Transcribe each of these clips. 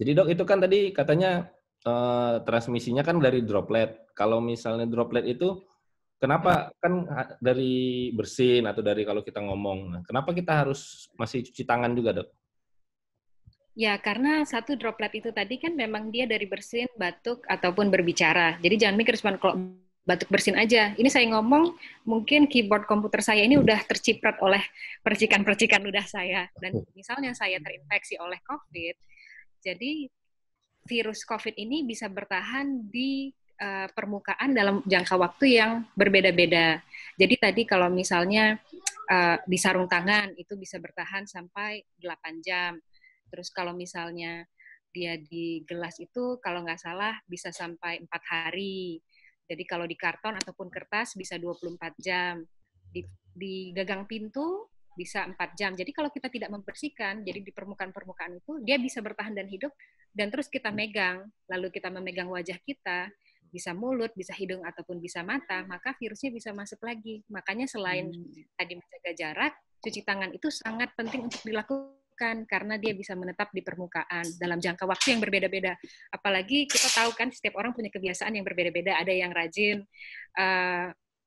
Jadi dok, itu kan tadi katanya transmisinya kan dari droplet. Kalau misalnya droplet itu, kenapa kan dari bersin atau dari kalau kita ngomong, nah, kenapa kita harus masih cuci tangan juga dok? Ya, karena satu droplet itu tadi kan memang dia dari bersin, batuk, ataupun berbicara. Jadi jangan mikir cuma kalau batuk bersin aja. Ini saya ngomong, mungkin keyboard komputer saya ini udah terciprat oleh percikan-percikan ludah saya. Dan misalnya saya terinfeksi oleh COVID, jadi virus COVID ini bisa bertahan di permukaan dalam jangka waktu yang berbeda-beda. Jadi tadi kalau misalnya di sarung tangan itu bisa bertahan sampai 8 jam. Terus kalau misalnya dia di gelas itu kalau nggak salah bisa sampai 4 hari. Jadi kalau di karton ataupun kertas bisa 24 jam. Di gagang pintu bisa 4 jam. Jadi kalau kita tidak membersihkan, jadi di permukaan-permukaan itu, dia bisa bertahan dan hidup, dan terus kita megang, lalu kita memegang wajah kita, bisa mulut, bisa hidung, ataupun bisa mata, maka virusnya bisa masuk lagi. Makanya selain tadi menjaga jarak, cuci tangan itu sangat penting untuk dilakukan, karena dia bisa menetap di permukaan dalam jangka waktu yang berbeda-beda. Apalagi kita tahu kan setiap orang punya kebiasaan yang berbeda-beda. Ada yang rajin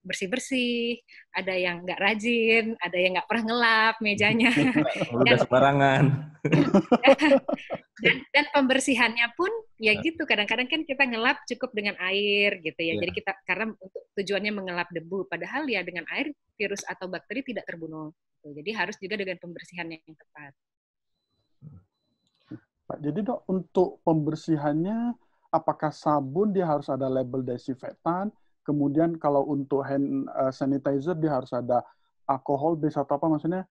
bersih-bersih, ada yang nggak rajin, ada yang nggak pernah ngelap mejanya. Udah dan, sembarangan. dan pembersihannya pun ya gitu, kadang-kadang kan kita ngelap cukup dengan air gitu ya. Jadi Iya. kita karena untuk tujuannya mengelap debu, padahal ya dengan air virus atau bakteri tidak terbunuh. Jadi harus juga dengan pembersihan yang tepat. Pak, jadi dok, untuk pembersihannya, apakah sabun dia harus ada label desinfektan, kemudian kalau untuk hand sanitizer dia harus ada alkohol base atau apa, maksudnya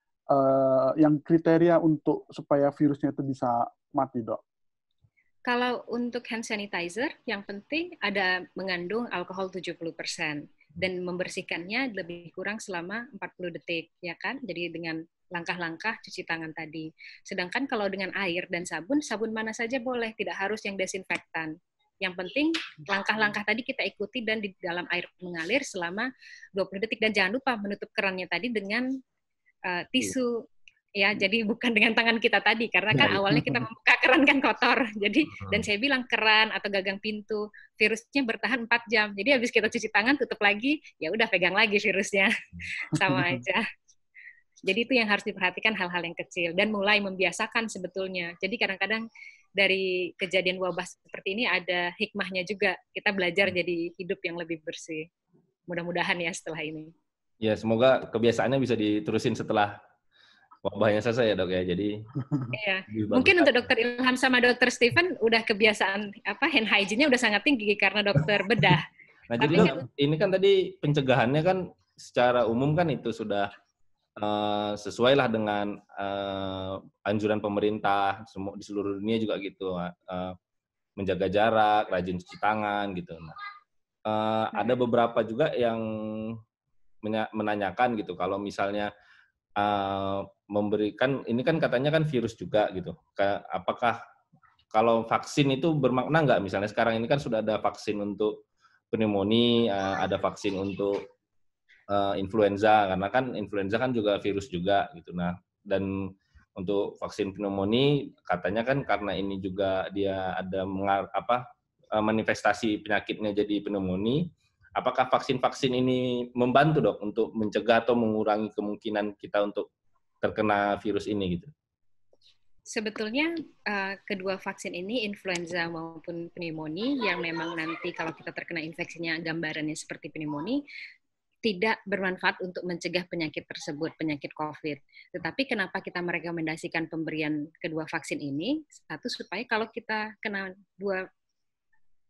yang kriteria untuk supaya virusnya itu bisa mati, dok? Kalau untuk hand sanitizer, yang penting ada mengandung alkohol 70%, dan membersihkannya lebih kurang selama 40 detik, ya kan? Jadi dengan langkah-langkah cuci tangan tadi. Sedangkan kalau dengan air dan sabun, sabun mana saja boleh, tidak harus yang desinfektan. Yang penting langkah-langkah tadi kita ikuti dan di dalam air mengalir selama 20 detik. Dan jangan lupa menutup kerannya tadi dengan tisu. Ya, jadi bukan dengan tangan kita tadi, karena kan awalnya kita membuka keran kan kotor. Jadi, dan saya bilang keran atau gagang pintu, virusnya bertahan 4 jam. Jadi habis kita cuci tangan, tutup lagi, ya udah pegang lagi virusnya. Sama aja. Jadi itu yang harus diperhatikan, hal-hal yang kecil. Dan mulai membiasakan sebetulnya. Jadi kadang-kadang dari kejadian wabah seperti ini ada hikmahnya juga. Kita belajar jadi hidup yang lebih bersih. Mudah-mudahan ya setelah ini. Ya, semoga kebiasaannya bisa diterusin setelah wabahnya selesai ya dok ya. Jadi iya. Mungkin untuk Dokter Ilham sama Dokter Stephen udah kebiasaan hand hygiene-nya udah sangat tinggi karena dokter bedah. Nah, jadi dok, ini kan tadi pencegahannya kan secara umum kan itu sudah sesuai lah dengan anjuran pemerintah di seluruh dunia juga gitu, menjaga jarak, rajin cuci tangan gitu. Nah, ada beberapa juga yang menanyakan gitu kalau misalnya memberikan, ini kan katanya kan virus juga gitu, apakah kalau vaksin itu bermakna nggak? Misalnya sekarang ini kan sudah ada vaksin untuk pneumonia, ada vaksin untuk influenza, karena kan influenza kan juga virus juga gitu. Nah, dan untuk vaksin pneumonia katanya kan karena ini juga dia ada manifestasi penyakitnya jadi pneumonia. Apakah vaksin-vaksin ini membantu dok untuk mencegah atau mengurangi kemungkinan kita untuk terkena virus ini gitu? Sebetulnya kedua vaksin ini, influenza maupun pneumonia, yang memang nanti kalau kita terkena infeksinya gambarannya seperti pneumonia, tidak bermanfaat untuk mencegah penyakit tersebut, penyakit COVID. Tetapi kenapa kita merekomendasikan pemberian kedua vaksin ini? Satu, supaya kalau kita kena dua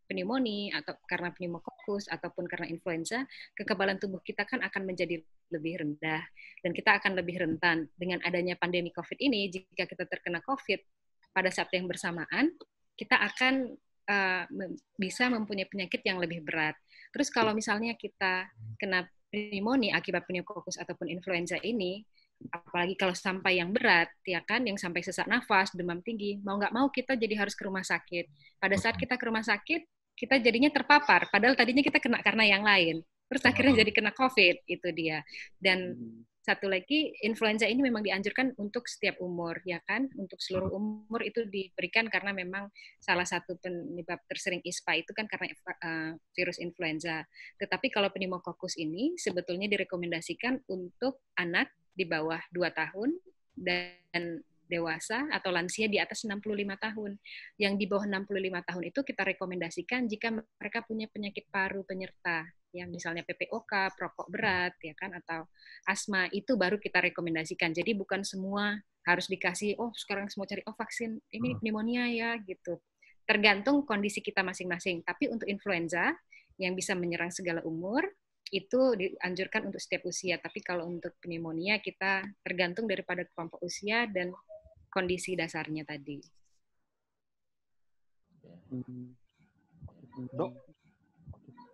pneumonia atau karena pneumokokus ataupun karena influenza, kekebalan tubuh kita kan akan menjadi lebih rendah dan kita akan lebih rentan. Dengan adanya pandemi COVID ini, jika kita terkena COVID pada saat yang bersamaan, kita akan bisa mempunyai penyakit yang lebih berat. Terus kalau misalnya kita kena pneumonia akibat pneumokokus ataupun influenza ini, apalagi kalau sampai yang berat, ya kan, yang sampai sesak nafas, demam tinggi, mau nggak mau kita jadi harus ke rumah sakit. Pada saat kita ke rumah sakit, kita jadinya terpapar, padahal tadinya kita kena karena yang lain. Terus akhirnya jadi kena COVID, itu dia. Dan satu lagi, influenza ini memang dianjurkan untuk setiap umur, ya kan? Untuk seluruh umur itu diberikan karena memang salah satu penyebab tersering ISPA itu kan karena virus influenza. Tetapi kalau pneumococcus ini sebetulnya direkomendasikan untuk anak di bawah 2 tahun dan dewasa atau lansia di atas 65 tahun. Yang di bawah 65 tahun itu kita rekomendasikan jika mereka punya penyakit paru penyerta, ya misalnya PPOK, perokok berat, ya kan, atau asma, itu baru kita rekomendasikan. Jadi bukan semua harus dikasih, oh sekarang semua cari, oh vaksin ini pneumonia ya, gitu. Tergantung kondisi kita masing-masing. Tapi untuk influenza yang bisa menyerang segala umur, itu dianjurkan untuk setiap usia. Tapi kalau untuk pneumonia kita tergantung daripada kelompok usia dan kondisi dasarnya tadi.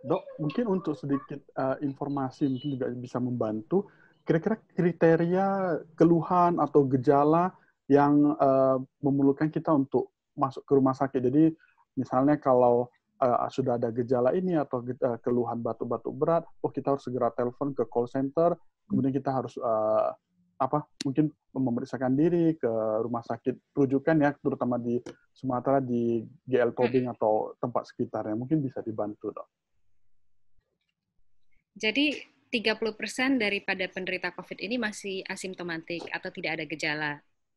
Dok, mungkin untuk sedikit informasi mungkin juga bisa membantu. Kira-kira kriteria keluhan atau gejala yang memerlukan kita untuk masuk ke rumah sakit. Jadi misalnya kalau sudah ada gejala ini atau keluhan batuk-batuk berat, oh kita harus segera telepon ke call center. Kemudian kita harus mungkin memeriksakan diri ke rumah sakit rujukan ya, terutama di Sumatera di GL Tobing atau tempat sekitarnya. Mungkin bisa dibantu, Dok. Jadi 30% daripada penderita COVID ini masih asimptomatik atau tidak ada gejala.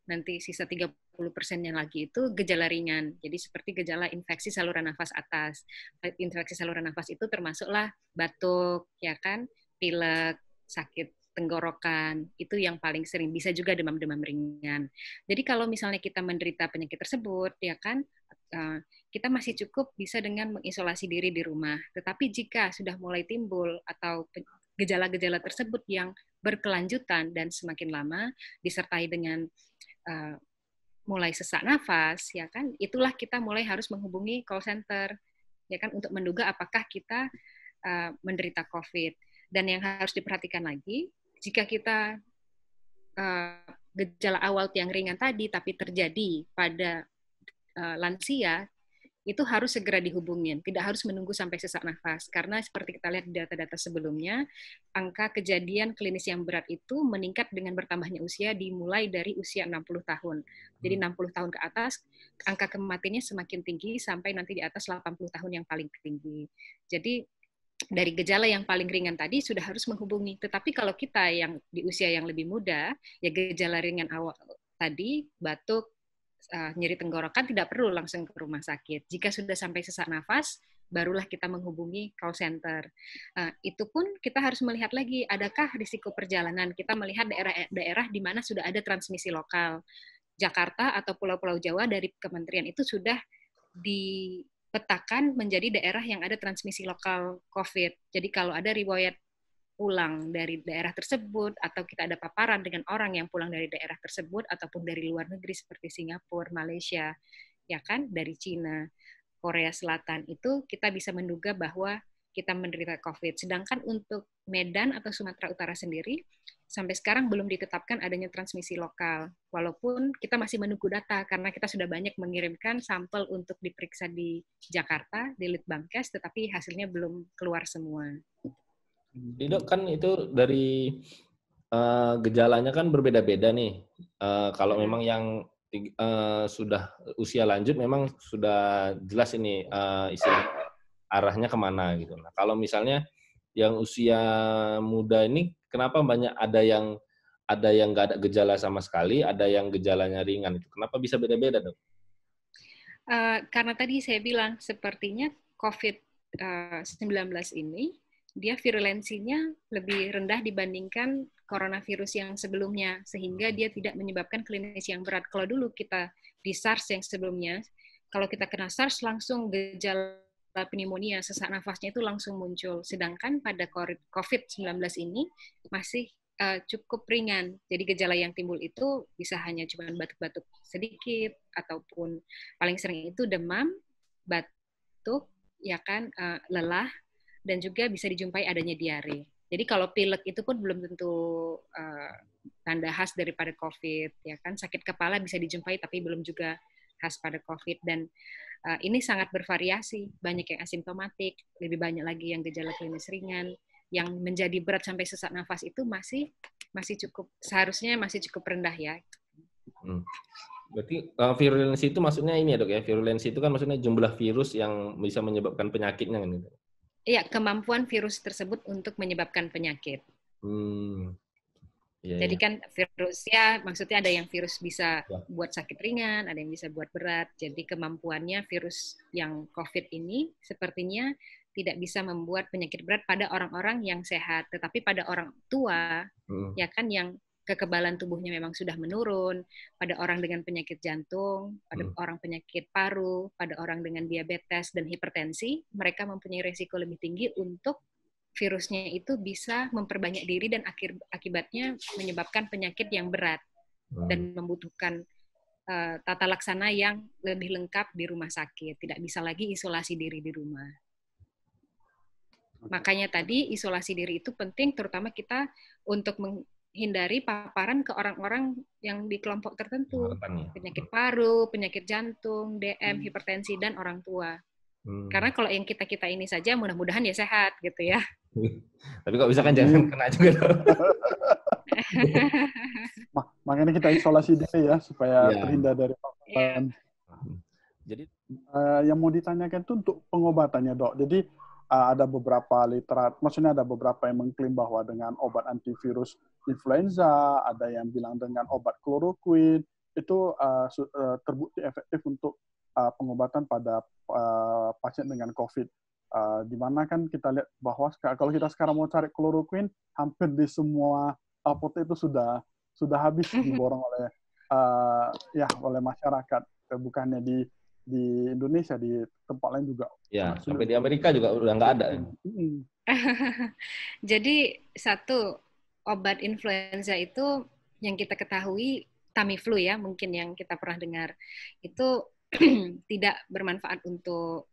Nanti sisa 30%-nya lagi itu gejala ringan. Jadi seperti gejala infeksi saluran nafas atas. Infeksi saluran nafas itu termasuklah batuk, ya kan, pilek, sakit tenggorokan, itu yang paling sering. Bisa juga demam-demam ringan. Jadi kalau misalnya kita menderita penyakit tersebut, ya kan, kita masih cukup bisa dengan mengisolasi diri di rumah. Tetapi jika sudah mulai timbul atau gejala-gejala tersebut yang berkelanjutan dan semakin lama, disertai dengan mulai sesak nafas, ya kan, itulah kita mulai harus menghubungi call center, ya kan, untuk menduga apakah kita menderita COVID. Dan yang harus diperhatikan lagi, jika kita gejala awal yang ringan tadi, tapi terjadi pada lansia, itu harus segera dihubungin. Tidak harus menunggu sampai sesak nafas. Karena seperti kita lihat di data-data sebelumnya, angka kejadian klinis yang berat itu meningkat dengan bertambahnya usia dimulai dari usia 60 tahun. Jadi 60 tahun ke atas, angka kematiannya semakin tinggi sampai nanti di atas 80 tahun yang paling tinggi. Jadi dari gejala yang paling ringan tadi sudah harus menghubungi. Tetapi kalau kita yang di usia yang lebih muda, ya gejala ringan awal tadi, batuk, nyeri tenggorokan, tidak perlu langsung ke rumah sakit. Jika sudah sampai sesak nafas, barulah kita menghubungi call center. Itu pun kita harus melihat lagi, adakah risiko perjalanan. Kita melihat daerah-daerah di mana sudah ada transmisi lokal. Jakarta atau Pulau-Pulau Jawa dari kementerian itu sudah dipetakan menjadi daerah yang ada transmisi lokal COVID. Jadi kalau ada riwayat pulang dari daerah tersebut atau kita ada paparan dengan orang yang pulang dari daerah tersebut ataupun dari luar negeri seperti Singapura, Malaysia, ya kan, dari Cina, Korea Selatan, itu kita bisa menduga bahwa kita menderita COVID. Sedangkan untuk Medan atau Sumatera Utara sendiri sampai sekarang belum ditetapkan adanya transmisi lokal. Walaupun kita masih menunggu data karena kita sudah banyak mengirimkan sampel untuk diperiksa di Jakarta di Litbangkes, tetapi hasilnya belum keluar semua. Jadi Dok, kan itu dari gejalanya kan berbeda-beda nih. Kalau memang yang sudah usia lanjut memang sudah jelas ini istilah arahnya kemana gitu. Nah, kalau misalnya yang usia muda ini kenapa banyak ada yang nggak ada gejala sama sekali, ada yang gejalanya ringan itu. Kenapa bisa beda-beda, Dok? Karena tadi saya bilang sepertinya COVID-19 ini dia virulensinya lebih rendah dibandingkan coronavirus yang sebelumnya, sehingga dia tidak menyebabkan klinis yang berat. Kalau dulu kita di SARS yang sebelumnya, kalau kita kena SARS langsung gejala pneumonia, sesak nafasnya itu langsung muncul. Sedangkan pada COVID-19 ini masih cukup ringan. Jadi gejala yang timbul itu bisa hanya cuma batuk-batuk sedikit, ataupun paling sering itu demam, batuk, ya kan, lelah, dan juga bisa dijumpai adanya diare. Jadi kalau pilek itu pun belum tentu tanda khas daripada COVID, ya kan. Sakit kepala bisa dijumpai tapi belum juga khas pada COVID. Dan ini sangat bervariasi. Banyak yang asimptomatik, lebih banyak lagi yang gejala klinis ringan. Yang menjadi berat sampai sesak nafas itu masih seharusnya masih cukup rendah ya. Berarti virulensi itu maksudnya ini ya dok ya, virulensi itu kan maksudnya jumlah virus yang bisa menyebabkan penyakitnya kan gitu. Iya, kemampuan virus tersebut untuk menyebabkan penyakit. Iya, Jadi iya. kan virus ya, maksudnya ada yang virus bisa buat sakit ringan, ada yang bisa buat berat. Jadi kemampuannya virus yang COVID ini sepertinya tidak bisa membuat penyakit berat pada orang-orang yang sehat, tetapi pada orang tua, ya kan yang kekebalan tubuhnya memang sudah menurun, pada orang dengan penyakit jantung, pada orang penyakit paru, pada orang dengan diabetes dan hipertensi, mereka mempunyai resiko lebih tinggi untuk virusnya itu bisa memperbanyak diri dan akibatnya menyebabkan penyakit yang berat dan membutuhkan tata laksana yang lebih lengkap di rumah sakit. Tidak bisa lagi isolasi diri di rumah. Makanya tadi isolasi diri itu penting, terutama kita untuk menghindari paparan ke orang-orang yang di kelompok tertentu. Penyakit paru, penyakit jantung, DM, hipertensi, dan orang tua. Karena kalau yang kita-kita ini saja mudah-mudahan ya sehat gitu ya. Tapi kok bisa kan jangan kena juga dong. Makanya kita isolasi diri ya supaya terhindar dari paparan. Jadi yang mau ditanyakan itu untuk pengobatannya dok. Jadi ada beberapa maksudnya ada beberapa yang mengklaim bahwa dengan obat antivirus influenza, ada yang bilang dengan obat kloroquine itu terbukti efektif untuk pengobatan pada pasien dengan COVID. Di mana kan kita lihat bahwa kalau kita sekarang mau cari kloroquine, hampir di semua apotek itu sudah habis diborong oleh masyarakat, bukannya di Indonesia, di tempat lain juga. Ya, sampai di Amerika juga udah nggak ada. Jadi satu obat influenza itu yang kita ketahui Tamiflu ya, mungkin yang kita pernah dengar itu tidak bermanfaat untuk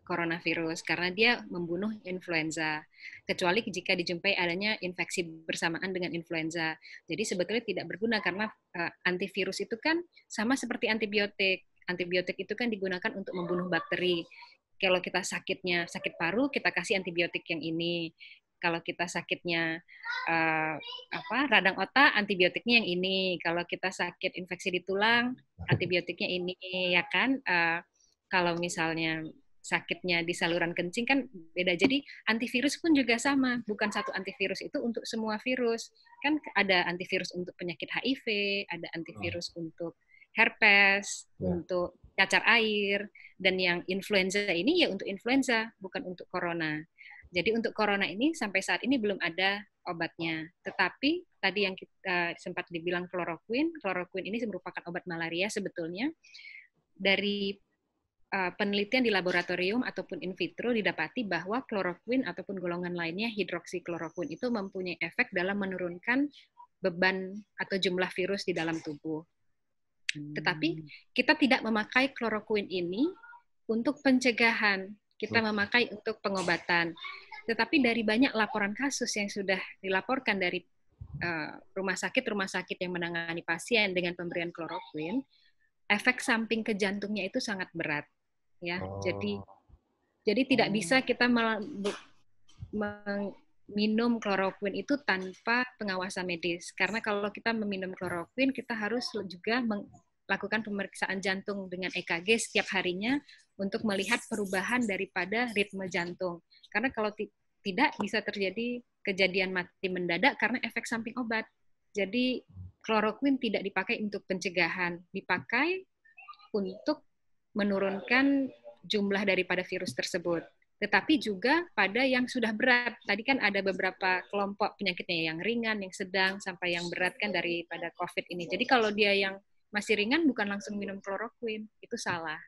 coronavirus karena dia membunuh influenza, kecuali jika dijumpai adanya infeksi bersamaan dengan influenza. Jadi sebetulnya tidak berguna karena antivirus itu kan sama seperti antibiotik. Antibiotik itu kan digunakan untuk membunuh bakteri. Kalau kita sakitnya sakit paru, kita kasih antibiotik yang ini. Kalau kita sakitnya radang otak, antibiotiknya yang ini. Kalau kita sakit infeksi di tulang, antibiotiknya ini, ya kan? Kalau misalnya sakitnya di saluran kencing kan beda. Jadi antivirus pun juga sama, bukan satu antivirus itu untuk semua virus. Kan ada antivirus untuk penyakit HIV, ada antivirus untuk herpes, untuk cacar air, dan yang influenza ini ya untuk influenza, bukan untuk corona. Jadi untuk corona ini sampai saat ini belum ada obatnya. Tetapi tadi yang kita sempat dibilang kloroquine ini merupakan obat malaria sebetulnya. Dari penelitian di laboratorium ataupun in vitro didapati bahwa kloroquine ataupun golongan lainnya hidroksikloroquine itu mempunyai efek dalam menurunkan beban atau jumlah virus di dalam tubuh. Tetapi kita tidak memakai kloroquine ini untuk pencegahan, kita memakai untuk pengobatan. Tetapi dari banyak laporan kasus yang sudah dilaporkan dari rumah sakit yang menangani pasien dengan pemberian kloroquine, efek samping ke jantungnya itu sangat berat, ya. Jadi tidak bisa kita minum kloroquine itu tanpa pengawasan medis. Karena kalau kita meminum kloroquine, kita harus juga melakukan pemeriksaan jantung dengan EKG setiap harinya untuk melihat perubahan daripada ritme jantung. Karena kalau tidak bisa terjadi kejadian mati mendadak karena efek samping obat. Jadi kloroquine tidak dipakai untuk pencegahan, dipakai untuk menurunkan jumlah daripada virus tersebut. Tetapi juga pada yang sudah berat. Tadi kan ada beberapa kelompok penyakitnya yang ringan, yang sedang, sampai yang berat kan daripada COVID ini. Jadi kalau dia yang masih ringan bukan langsung minum kloroquine, itu salah.